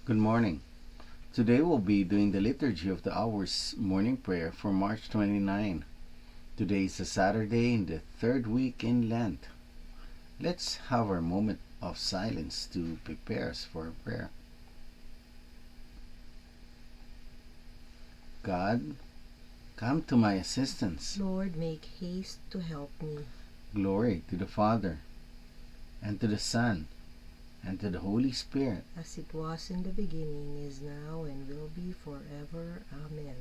Good morning. Today we'll be doing the Liturgy of the Hours morning prayer for March 29. Today is a Saturday in the third week in Lent. Let's have our moment of silence to prepare us for prayer. God, come to my assistance. Lord, make haste to help me. Glory to the Father, and to the Son, and to the Holy Spirit. As it was in the beginning, is now, and will be forever. Amen.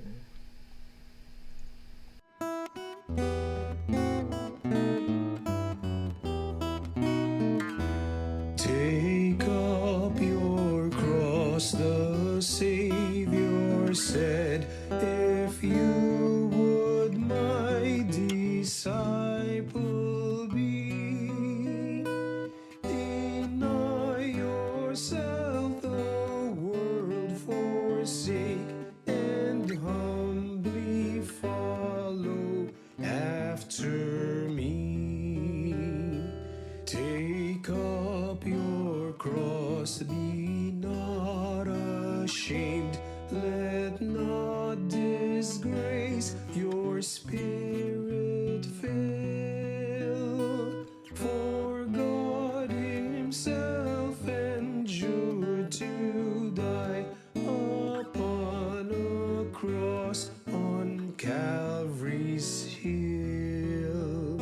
Take up your cross, the Savior said, if you would my disciple be. Deny yourself, the world forsake, and humbly follow after me. Take up your cross, be not ashamed, let not disgrace your spirit fill. For God himself endured to die upon a cross on Calvary's hill.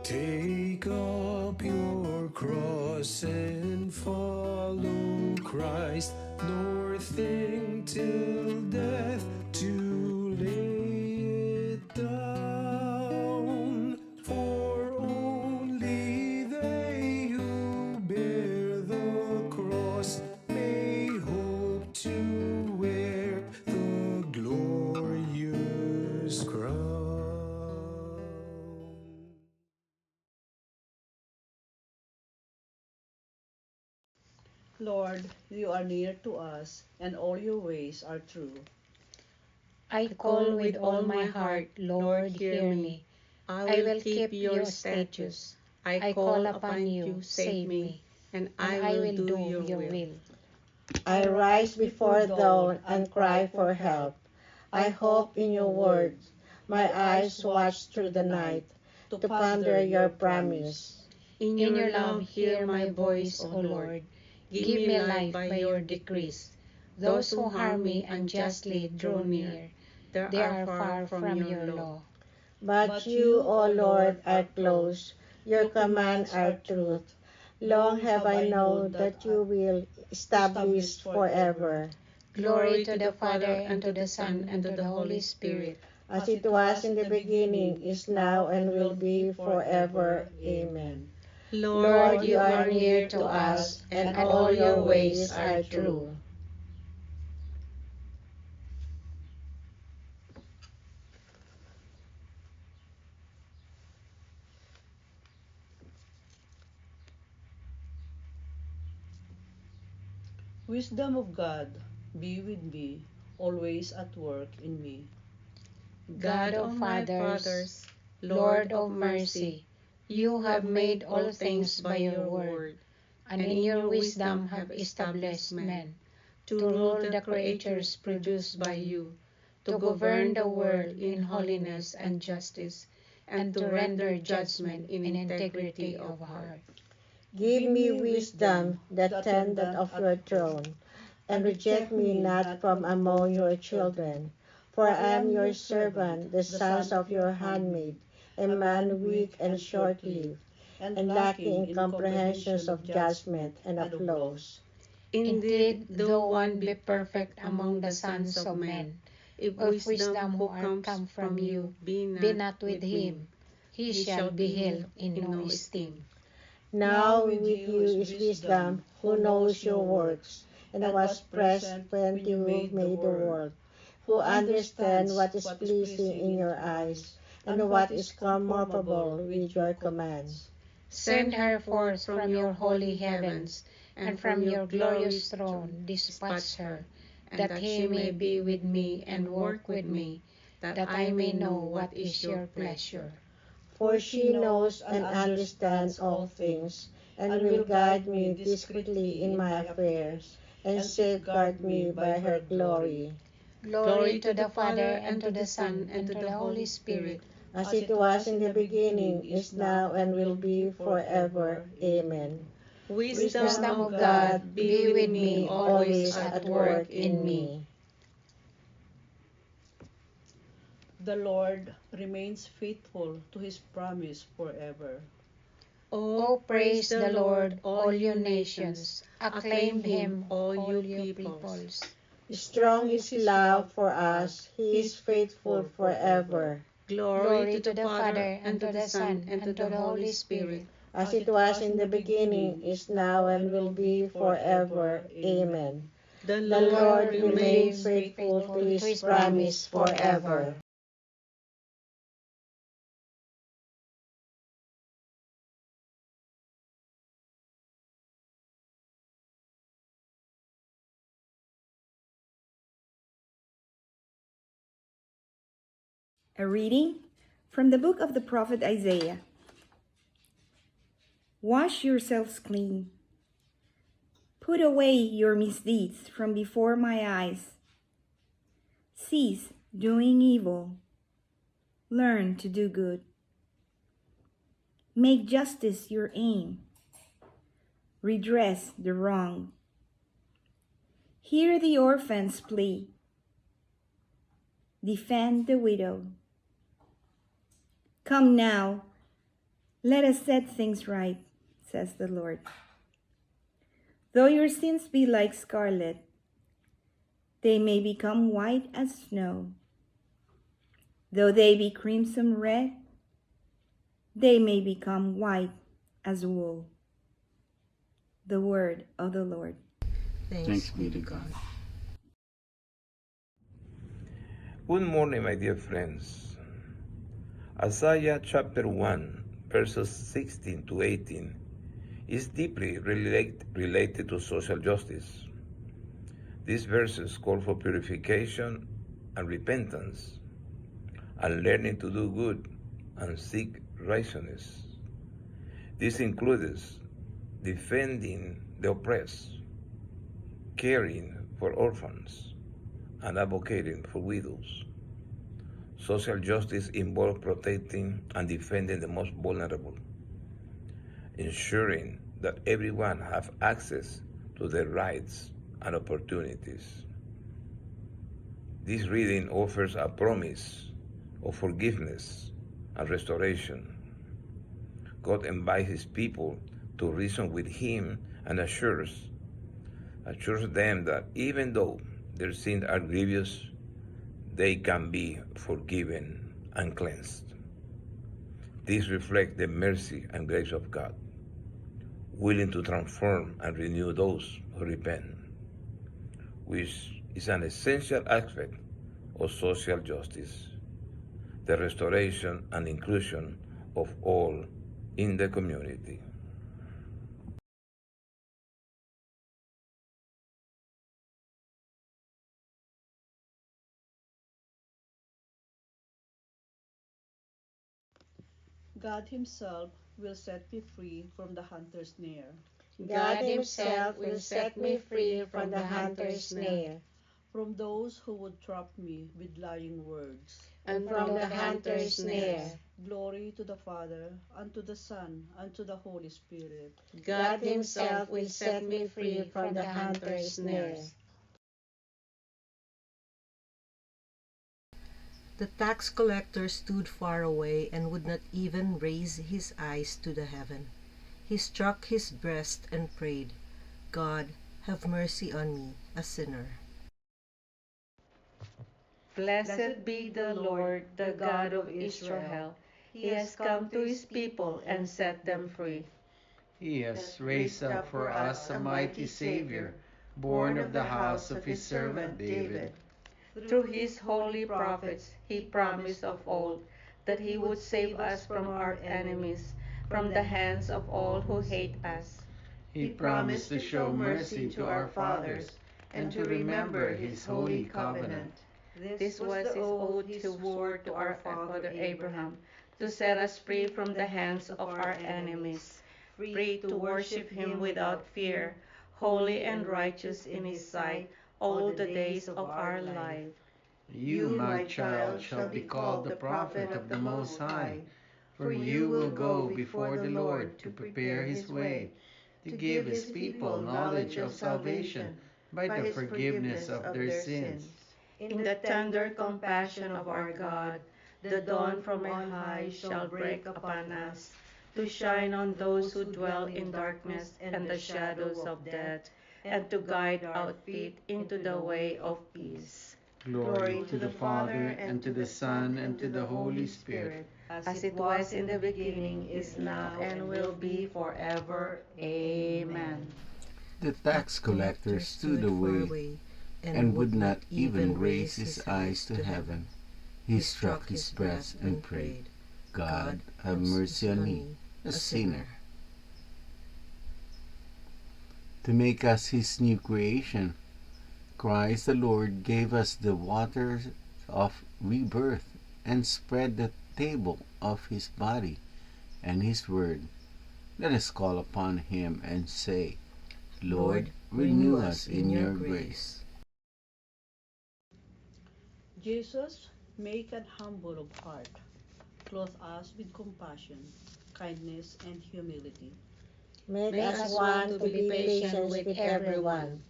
Take up your cross and follow Christ, nor think till death to lay it down. For only they who bear the cross may hope to wear the glorious crown. Lord, you are near to us, and all your ways are true. I call with all my heart, Lord, hear me. I will keep your statutes. I call upon you, save me, and I will do your will. I rise before dawn and cry for help. I hope in your word. My eyes watch through the night to ponder your promise. In your love, hear my voice, O Lord. Give me life by your decrees. Those who harm me unjustly draw near. They are far from your law. But you, O Lord, are close. Your commands are truth. Long have I known that you will establish forever, Glory to the Father, and to the Son, and to the Holy Spirit. as it was in the beginning, is now, and will be forever. Amen. Lord, you are near to us, and all your ways are true. Wisdom of God, be with me, always at work in me. God of fathers, Lord of mercy, you have made all things by your word, and in your wisdom have established men, to rule the creatures produced by you, to govern the world in holiness and justice, and to render judgment in integrity of heart. Give me wisdom, the attendant of your throne, and reject me not from among your children. For I am your servant, the sons of your handmaid, a man weak and short-lived, and lacking in comprehensions of judgment and of laws. Indeed, though one be perfect among the sons of men, if wisdom who come from you be not with him, he shall be held in no esteem. Now with you is wisdom, who knows your works, and was present when you made the world, who understands what is pleasing in your eyes, and what is comfortable with your commands. Send her forth from your holy heavens, and from your glorious throne dispatch her, that he may be with me and work with me, that I may know what is your pleasure. For she knows and understands all things, and will guide me discreetly in my affairs, and safeguard me by her glory, Glory to the Father, and to the Son, and to the Holy Spirit, as it was in the beginning, is now, and will be forever. Amen. Wisdom of God, be with me, always at work in me. The Lord remains faithful to his promise forever. O praise the Lord, all you nations. Acclaim him, all you peoples. Strong is his love for us, he is faithful forever. Glory to the Father, and to the Son, and to the Holy Spirit, As it was in the beginning, is now, and will be forever. Amen. The The Lord remains faithful to his promise forever. A reading from the book of the prophet Isaiah. Wash yourselves clean. Put away your misdeeds from before my eyes. Cease doing evil. Learn to do good. Make justice your aim. Redress the wrong. Hear the orphan's plea. Defend the widow. Come now, let us set things right, says the Lord. Though your sins be like scarlet, they may become white as snow. Though they be crimson red, they may become white as wool. The word of the Lord. Thanks be to God. Good morning, my dear friends. Isaiah chapter 1, verses 16 to 18 is deeply related to social justice. These verses call for purification and repentance, and learning to do good and seek righteousness. This includes defending the oppressed, caring for orphans, and advocating for widows. Social justice involves protecting and defending the most vulnerable, ensuring that everyone has access to their rights and opportunities. This reading offers a promise of forgiveness and restoration. God invites his people to reason with him and assures them that even though their sins are grievous, they can be forgiven and cleansed. This reflects the mercy and grace of God, willing to transform and renew those who repent, which is an essential aspect of social justice, the restoration and inclusion of all in the community. God himself will set me free from the hunter's snare, God himself will set me free from the hunter's snare, from those who would trap me with lying words. and from the hunter's snare. Glory to the Father, and to the Son, and to the Holy Spirit. God himself will set me free from the hunter's snare. The tax collector stood far away and would not even raise his eyes to the heaven. He struck his breast and prayed, God, have mercy on me, a sinner. Blessed be the Lord, the God of Israel. He has come to his people and set them free. He has raised up for us a mighty Savior, born of the house of his servant David. Through his holy prophets, he promised of old that he would save us from our enemies, from the hands of all who hate us. He promised to show mercy to our fathers and to remember his holy covenant. This was the oath he swore to our father Abraham, to set us free from the hands of our enemies, free to worship him without fear, holy and righteous in his sight all the days of our life. You, my child, shall be called the prophet of the Most High, for you will go before the Lord to prepare his way, to give his people knowledge of salvation by the forgiveness of their sins. In the tender compassion of our God, the dawn from on high shall break upon us, to shine on those who dwell in darkness and the shadows of death, and to guide our feet into the way of peace. Glory to the Father, and to the Son, and to the Holy Spirit, As it was in the beginning, is now, and will be forever. Amen. The tax collector stood away and would not even raise his eyes to heaven. He struck his breast and prayed, God, have mercy on me, a sinner. To make us his new creation, Christ the Lord gave us the waters of rebirth and spread the table of his body and his word. Let us call upon him and say, Lord, renew us in your grace. Jesus, meek and humble of heart, clothe us with compassion, kindness, and humility. Make us one to be patient with everyone.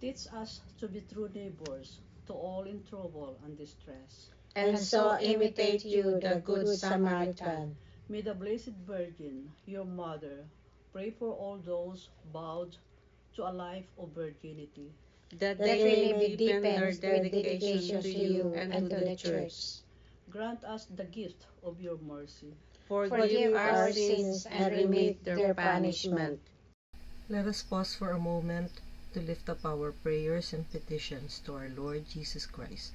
Teach us to be true neighbors to all in trouble and distress. And so imitate you, the Good Samaritan. May the Blessed Virgin, your mother, pray for all those vowed to a life of virginity. That That they may deepen their dedication to you and to the Church. Grant us the gift of your mercy. Forgive our sins and remit their punishment. Let us pause for a moment to lift up our prayers and petitions to our Lord Jesus Christ.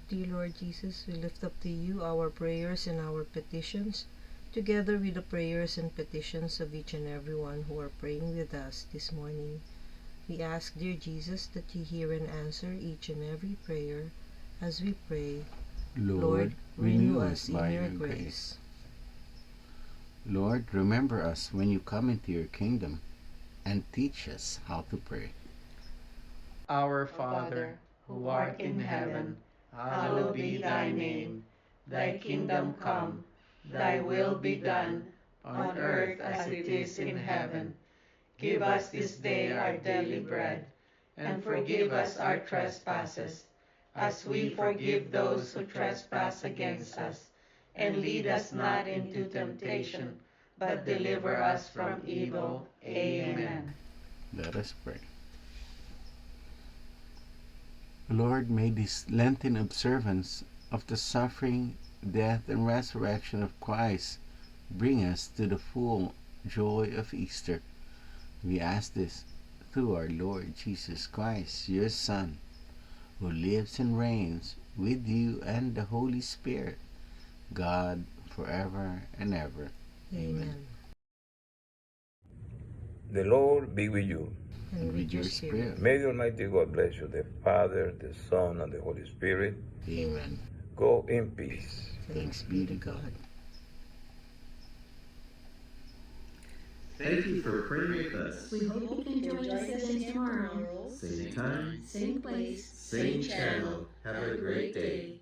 Dear Lord Jesus, we lift up to you our prayers and our petitions, together with the prayers and petitions of each and every one who are praying with us this morning. We ask, dear Jesus, that you hear and answer each and every prayer as we pray. Lord, renew us by your grace. Lord, remember us when you come into your kingdom and teach us how to pray. Our Father, who art in heaven, hallowed be thy name. Thy kingdom come, thy will be done, on earth as it is in heaven. Give us this day our daily bread, and forgive us our trespasses, as we forgive those who trespass against us. And lead us not into temptation, but deliver us from evil. Amen. Let us pray. Lord, may this Lenten observance of the suffering, death, and resurrection of Christ bring us to the full joy of Easter. We ask this through our Lord Jesus Christ, your Son, who lives and reigns with you and the Holy Spirit, God, forever and ever. Amen. The Lord be with you. And with your spirit. May the Almighty God bless you, the Father, the Son, and the Holy Spirit. Amen. Go in peace. Thanks be to God. Thank you for praying with us. We hope you can join us again tomorrow. Same time, Same place. same channel. Have a great day.